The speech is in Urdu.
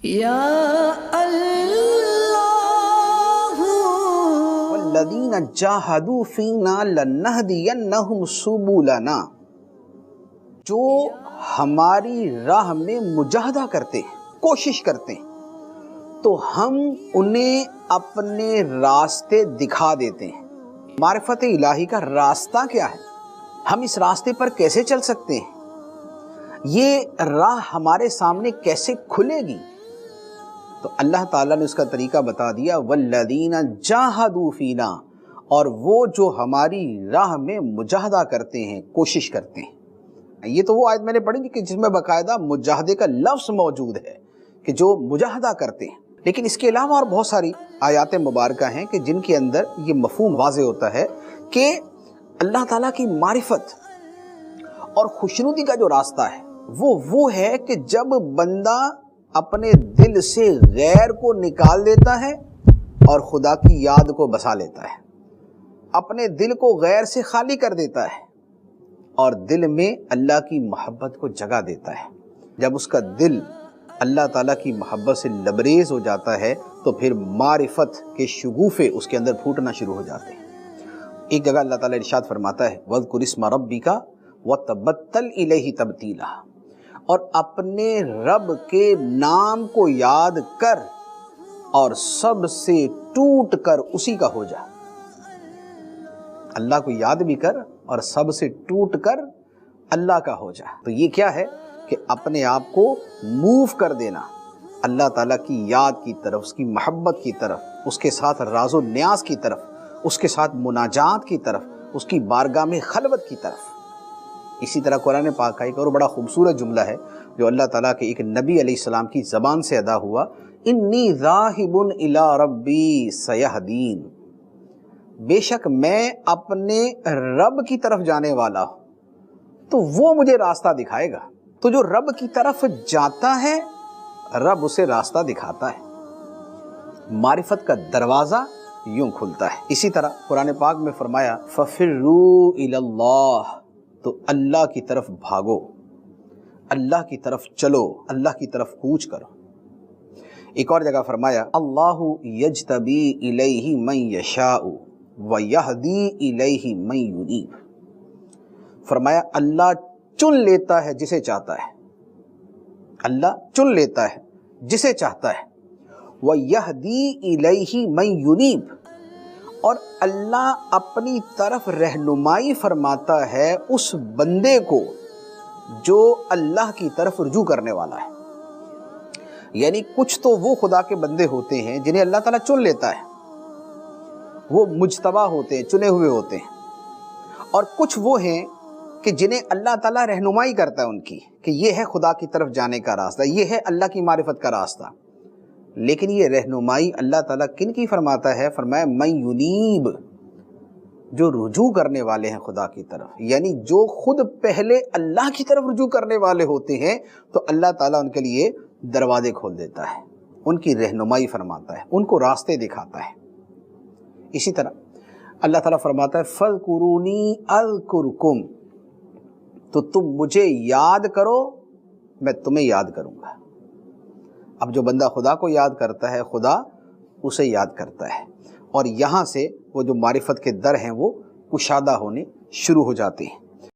یا اللہ والذین جاہدوا فینا لنہدینہم سبلنا، جو ہماری راہ میں مجاہدہ کرتے ہیں، کوشش کرتے ہیں، تو ہم انہیں اپنے راستے دکھا دیتے ہیں۔ معرفت الہی کا راستہ کیا ہے؟ ہم اس راستے پر کیسے چل سکتے ہیں؟ یہ راہ ہمارے سامنے کیسے کھلے گی؟ تو اللہ تعالیٰ نے اس کا طریقہ بتا دیا، والذین جاہدوا فینا، اور وہ جو ہماری راہ میں مجاہدہ کرتے ہیں، کوشش کرتے ہیں۔ یہ تو وہ آیت میں نے پڑھی کہ جس میں باقاعدہ مجاہدے کا لفظ موجود ہے کہ جو مجاہدہ کرتے ہیں، لیکن اس کے علاوہ اور بہت ساری آیات مبارکہ ہیں کہ جن کے اندر یہ مفہوم واضح ہوتا ہے کہ اللہ تعالیٰ کی معرفت اور خوشنودی کا جو راستہ ہے وہ ہے کہ جب بندہ اپنے دل سے غیر کو نکال دیتا ہے اور خدا کی یاد کو بسا لیتا ہے، اپنے دل کو غیر سے خالی کر دیتا ہے اور دل میں اللہ کی محبت کو جگہ دیتا ہے۔ جب اس کا دل اللہ تعالیٰ کی محبت سے لبریز ہو جاتا ہے تو پھر معرفت کے شگوفے اس کے اندر پھوٹنا شروع ہو جاتے ہیں۔ ایک جگہ اللہ تعالیٰ ارشاد فرماتا ہے، وَاذْكُرِ اسْمَ رَبِّكَ وَتَبَتَّلْ إِلَيْهِ تَبْتِيلًا، اور اپنے رب کے نام کو یاد کر اور سب سے ٹوٹ کر اسی کا ہو جا۔ اللہ کو یاد بھی کر اور سب سے ٹوٹ کر اللہ کا ہو جا۔ تو یہ کیا ہے کہ اپنے آپ کو موو کر دینا اللہ تعالیٰ کی یاد کی طرف، اس کی محبت کی طرف، اس کے ساتھ راز و نیاز کی طرف، اس کے ساتھ مناجات کی طرف، اس کی بارگاہ میں خلوت کی طرف۔ اسی طرح قرآن پاک کا ایک اور بڑا خوبصورت جملہ ہے جو اللہ تعالیٰ کے ایک نبی علیہ السلام کی زبان سے ادا ہوا، انی ذاہب الی ربی سیہدین، بے شک میں اپنے رب کی طرف جانے والا ہوں تو وہ مجھے راستہ دکھائے گا۔ تو جو رب کی طرف جاتا ہے رب اسے راستہ دکھاتا ہے، معرفت کا دروازہ یوں کھلتا ہے۔ اسی طرح قرآن پاک میں فرمایا، فَفِرُّوا إِلَى اللَّهِ، تو اللہ کی طرف بھاگو، اللہ کی طرف چلو، اللہ کی طرف کوچ کرو۔ ایک اور جگہ فرمایا، اللہ یجتبی الیہ من یشاء ویہدی الیہ من ینیب، فرمایا اللہ چن لیتا ہے جسے چاہتا ہے، اللہ چن لیتا ہے جسے چاہتا ہے، ویہدی الیہ من ینیب، اور اللہ اپنی طرف رہنمائی فرماتا ہے اس بندے کو جو اللہ کی طرف رجوع کرنے والا ہے۔ یعنی کچھ تو وہ خدا کے بندے ہوتے ہیں جنہیں اللہ تعالیٰ چن لیتا ہے، وہ مجتبی ہوتے ہیں، چنے ہوئے ہوتے ہیں، اور کچھ وہ ہیں کہ جنہیں اللہ تعالیٰ رہنمائی کرتا ہے ان کی کہ یہ ہے خدا کی طرف جانے کا راستہ، یہ ہے اللہ کی معرفت کا راستہ۔ لیکن یہ رہنمائی اللہ تعالیٰ کن کی فرماتا ہے؟ فرمایا من ینیب، جو رجوع کرنے والے ہیں خدا کی طرف، یعنی جو خود پہلے اللہ کی طرف رجوع کرنے والے ہوتے ہیں تو اللہ تعالیٰ ان کے لیے دروازے کھول دیتا ہے، ان کی رہنمائی فرماتا ہے، ان کو راستے دکھاتا ہے۔ اسی طرح اللہ تعالیٰ فرماتا ہے فَاذْكُرُونِی أَذْكُرْكُمْ، تو تم مجھے یاد کرو میں تمہیں یاد کروں گا۔ اب جو بندہ خدا کو یاد کرتا ہے خدا اسے یاد کرتا ہے، اور یہاں سے وہ جو معرفت کے در ہیں وہ کشادہ ہونے شروع ہو جاتے ہیں۔